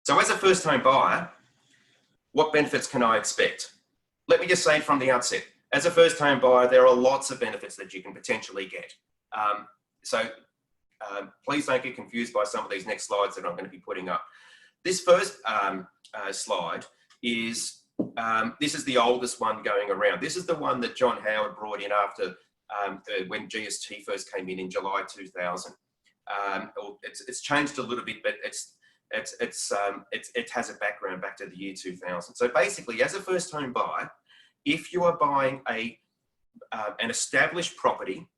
So as a first home buyer, what benefits can I expect? Let me just say from the outset, as a first home buyer, there are lots of benefits that you can potentially get. Please don't get confused by some of these next slides that I'm going to be putting up. This first slide is, this is the oldest one going around. This is the one that John Howard brought in after when GST first came in July 2000. It's changed a little bit, but it has a background back to the year 2000. So basically, as a first home buyer, if you are buying an established property,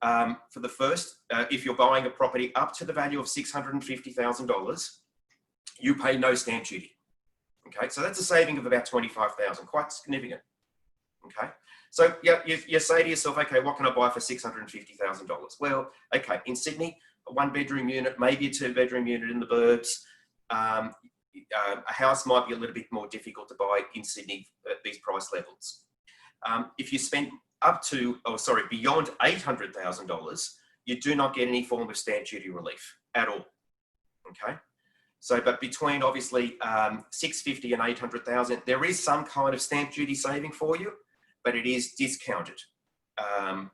for the first, if you're buying a property up to the value of $650,000, you pay no stamp duty. Okay, so that's a saving of about $25,000, quite significant. Okay, so you say to yourself, okay, what can I buy for $650,000? Well, okay, in Sydney, a 1-bedroom unit, maybe a 2-bedroom unit in the burbs. A house might be a little bit more difficult to buy in Sydney at these price levels. If you spend beyond $800,000, you do not get any form of stamp duty relief at all. Okay, so but between obviously $650,000 and $800,000, there is some kind of stamp duty saving for you, but it is discounted on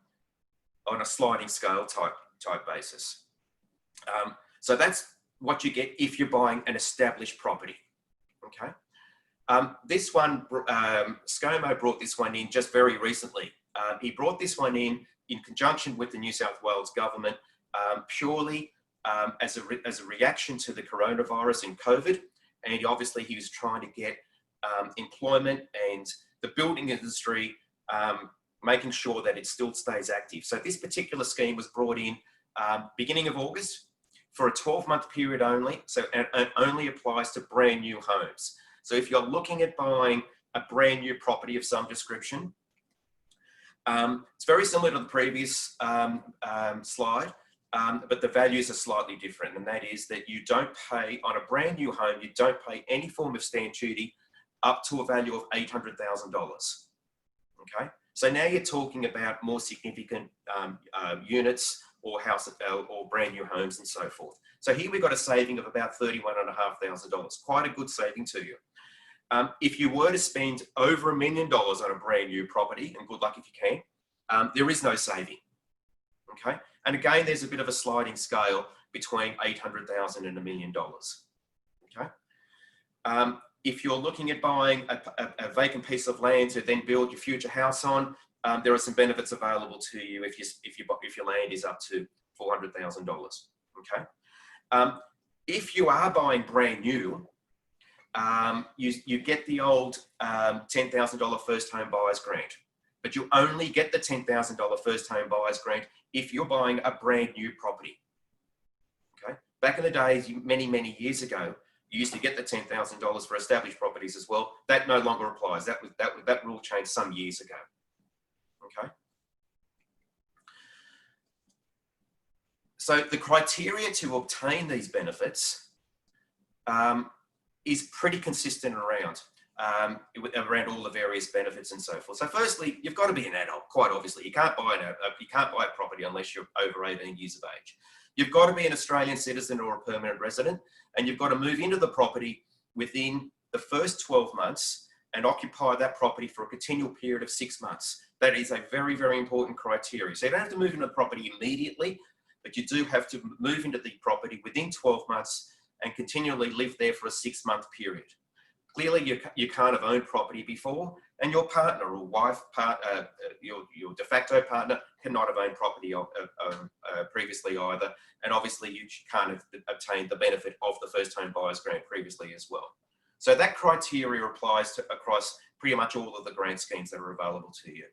a sliding scale type basis. So that's what you get if you're buying an established property. Okay, this one, ScoMo brought this one in just very recently. He brought this one in conjunction with the New South Wales government, purely as a reaction to the coronavirus and COVID. And obviously he was trying to get employment and the building industry, making sure that it still stays active. So this particular scheme was brought in beginning of August for a 12-month period only. So it only applies to brand new homes. So if you're looking at buying a brand new property of some description, it's very similar to the previous slide, but the values are slightly different. And that is that you don't pay, on a brand new home, you don't pay any form of stamp duty up to a value of $800,000. Okay, so now you're talking about more significant units or or brand new homes and so forth. So here we've got a saving of about $31,500, quite a good saving to you. If you were to spend over $1 million on a brand new property, and good luck if you can, there is no saving. Okay, and again, there's a bit of a sliding scale between $800,000 and $1 million. Okay, if you're looking at buying a vacant piece of land to then build your future house on, there are some benefits available to you if your land is up to $400,000. Okay, if you are buying brand new, you get the old $10,000 first home buyer's grant, but you only get the $10,000 first home buyer's grant if you're buying a brand new property. Okay, back in the days, many years ago, you used to get the $10,000 for established properties as well. That no longer applies. That rule changed some years ago. Okay. So the criteria to obtain these benefits is pretty consistent around all the various benefits and so forth. So firstly, you've got to be an adult, quite obviously. You can't buy a property unless you're over 18 years of age. You've got to be an Australian citizen or a permanent resident, and you've got to move into the property within the first 12 months and occupy that property for a continual period of 6 months. That is a very, very important criteria. So you don't have to move into the property immediately, but you do have to move into the property within 12 months and continually live there for a 6-month period. Clearly, you can't have owned property before, and your partner or wife, your de facto partner, cannot have owned property previously either. And obviously, you can't have obtained the benefit of the first home buyer's grant previously as well. So that criteria applies across pretty much all of the grant schemes that are available to you.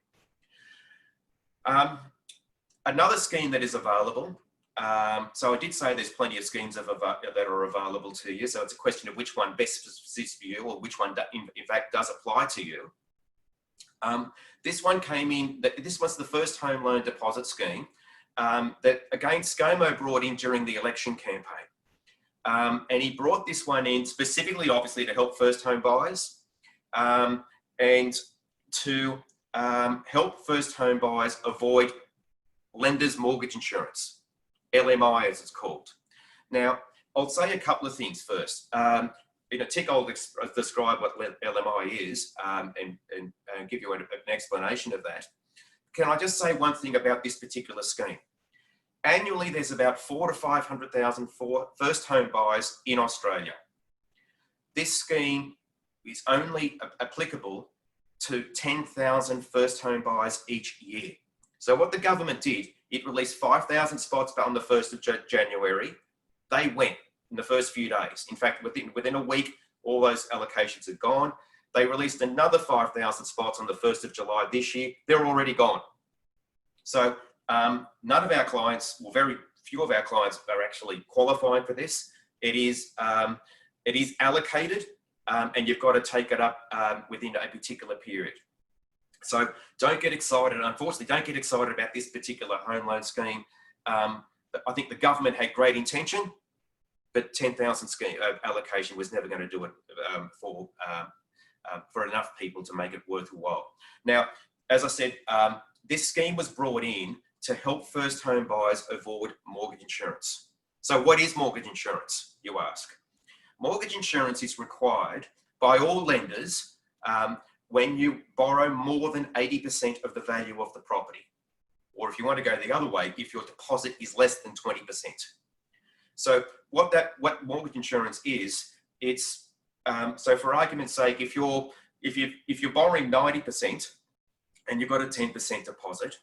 Another scheme that is available, so I did say there's plenty of schemes that are available to you, so it's a question of which one best suits for you or which one in fact does apply to you. This one came in, this was the first home loan deposit scheme that again ScoMo brought in during the election campaign. And he brought this one in specifically obviously to help first home buyers and to help first home buyers avoid lender's mortgage insurance, LMI as it's called. Now, I'll say a couple of things first. In a tick, I'll describe what LMI is and give you an explanation of that. Can I just say one thing about this particular scheme? Annually, there's about 400,000 to 500,000 first home buyers in Australia. This scheme is only applicable to 10,000 first home buyers each year. So what the government did, it released 5,000 spots on the 1st of January. They went in the first few days. In fact, within a week, all those allocations are gone. They released another 5,000 spots on the 1st of July this year. They're already gone. So none of our clients, well, very few of our clients are actually qualifying for this. It is allocated and you've got to take it up within a particular period. So don't get excited. Unfortunately, don't get excited about this particular home loan scheme. I think the government had great intention, but 10,000 scheme allocation was never going to do it for enough people to make it worthwhile. Now, as I said, this scheme was brought in to help first home buyers avoid mortgage insurance. So what is mortgage insurance, you ask? Mortgage insurance is required by all lenders when you borrow more than 80% of the value of the property. Or if you want to go the other way, if your deposit is less than 20%. So what mortgage insurance is, it's so for argument's sake, if you're borrowing 90% and you've got a 10% deposit,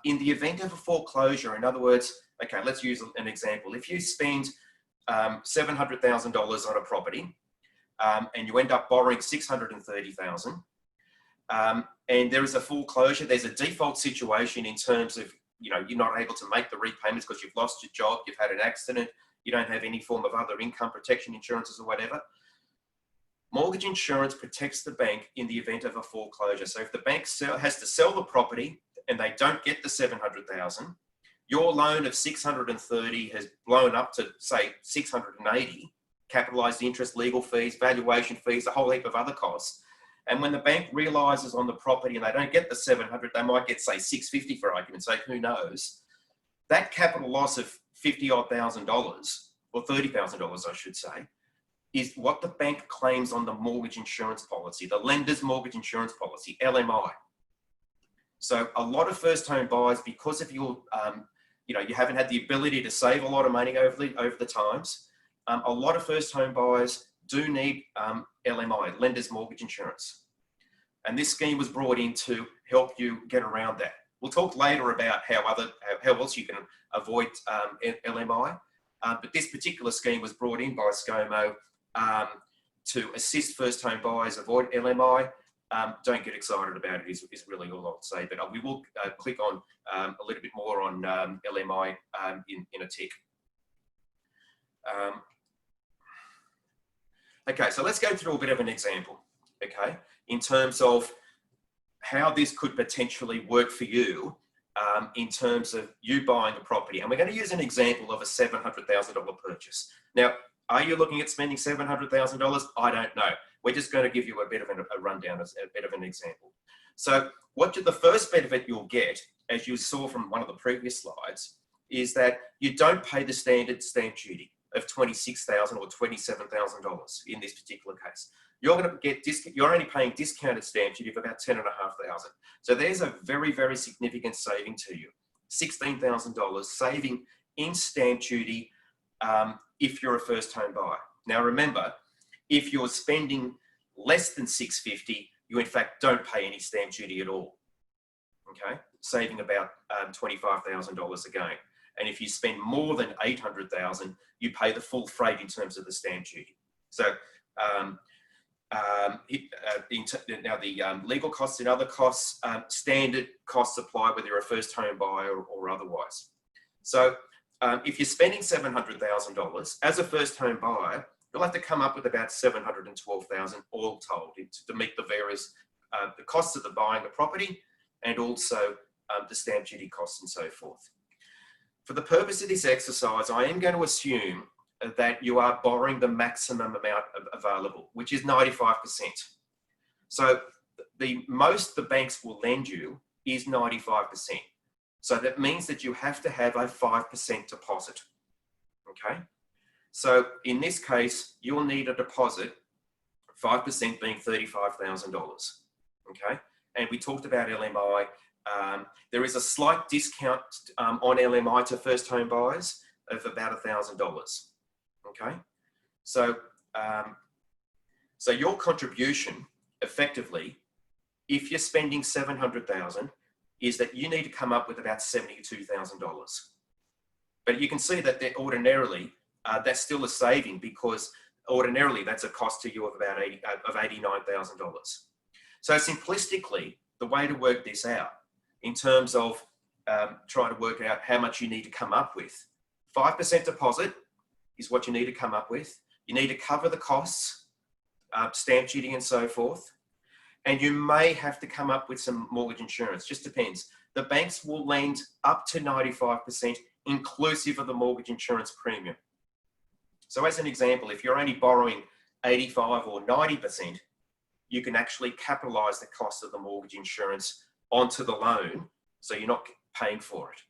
in the event of a foreclosure, in other words, okay, let's use an example. If you spend $700,000 on a property and you end up borrowing $630,000, and there is a foreclosure, there's a default situation in terms of, you're not able to make the repayments because you've lost your job, you've had an accident, you don't have any form of other income protection insurances or whatever. Mortgage insurance protects the bank in the event of a foreclosure. So if the bank has to sell the property and they don't get the $700,000, your loan of 630 has blown up to, say, 680, capitalized interest, legal fees, valuation fees, a whole heap of other costs. And when the bank realizes on the property and they don't get the 700, they might get, say, 650 for argument's sake, who knows? That capital loss of $50,000 or $30,000, I should say, is what the bank claims on the mortgage insurance policy, the lender's mortgage insurance policy, LMI. So a lot of first home buyers, because of your, you haven't had the ability to save a lot of money over the times, a lot of first home buyers do need LMI, lender's mortgage insurance. And this scheme was brought in to help you get around that. We'll talk later about how else you can avoid LMI, but this particular scheme was brought in by ScoMo to assist first home buyers avoid LMI. Don't get excited about it is really all I'll say, but we will click on a little bit more on LMI in a tick. Okay, so let's go through a bit of an example, okay, in terms of how this could potentially work for you in terms of you buying a property. And we're going to use an example of a $700,000 purchase. Now, are you looking at spending $700,000? I don't know. We're just going to give you a bit of a rundown, a bit of an example. So the first benefit you'll get, as you saw from one of the previous slides, is that you don't pay the standard stamp duty of $26,000 or $27,000 in this particular case. You're going to get you're only paying discounted stamp duty of about $10,500. So there's a very, very significant saving to you. $16,000 saving in stamp duty if you're a first home buyer. Now remember, if you're spending less than $650, you in fact don't pay any stamp duty at all. Okay, saving about $25,000 again. And if you spend more than $800,000, you pay the full freight in terms of the stamp duty. So now the legal costs and other costs, standard costs apply whether you're a first home buyer or otherwise. So if you're spending $700,000 as a first home buyer, you'll have to come up with about $712,000 all told to meet the various the costs of the buying the property and also the stamp duty costs and so forth. For the purpose of this exercise, I am going to assume that you are borrowing the maximum amount available, which is 95%. So the most the banks will lend you is 95%. So that means that you have to have a 5% deposit, okay? So in this case, you'll need a deposit, 5% being $35,000. Okay, and we talked about LMI. There is a slight discount on LMI to first home buyers of about $1,000. Okay, so so your contribution effectively, if you're spending $700,000, is that you need to come up with about $72,000. But you can see that ordinarily that's still a saving, because ordinarily that's a cost to you of about $89,000. So simplistically, the way to work this out in terms of trying to work out how much you need to come up with, 5% deposit is what you need to come up with. You need to cover the costs, stamp duty and so forth. And you may have to come up with some mortgage insurance, just depends. The banks will lend up to 95% inclusive of the mortgage insurance premium. So as an example, if you're only borrowing 85 or 90%, you can actually capitalize the cost of the mortgage insurance onto the loan, so you're not paying for it.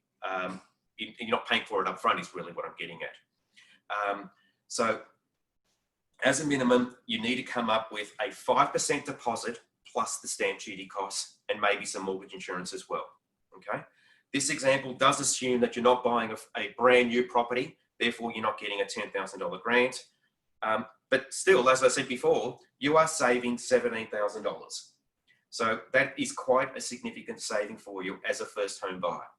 You're not paying for it up front is really what I'm getting at. So as a minimum, you need to come up with a 5% deposit plus the stamp duty costs and maybe some mortgage insurance as well, okay? This example does assume that you're not buying a brand new property, therefore you're not getting a $10,000 grant. But still, as I said before, you are saving $17,000. So that is quite a significant saving for you as a first home buyer.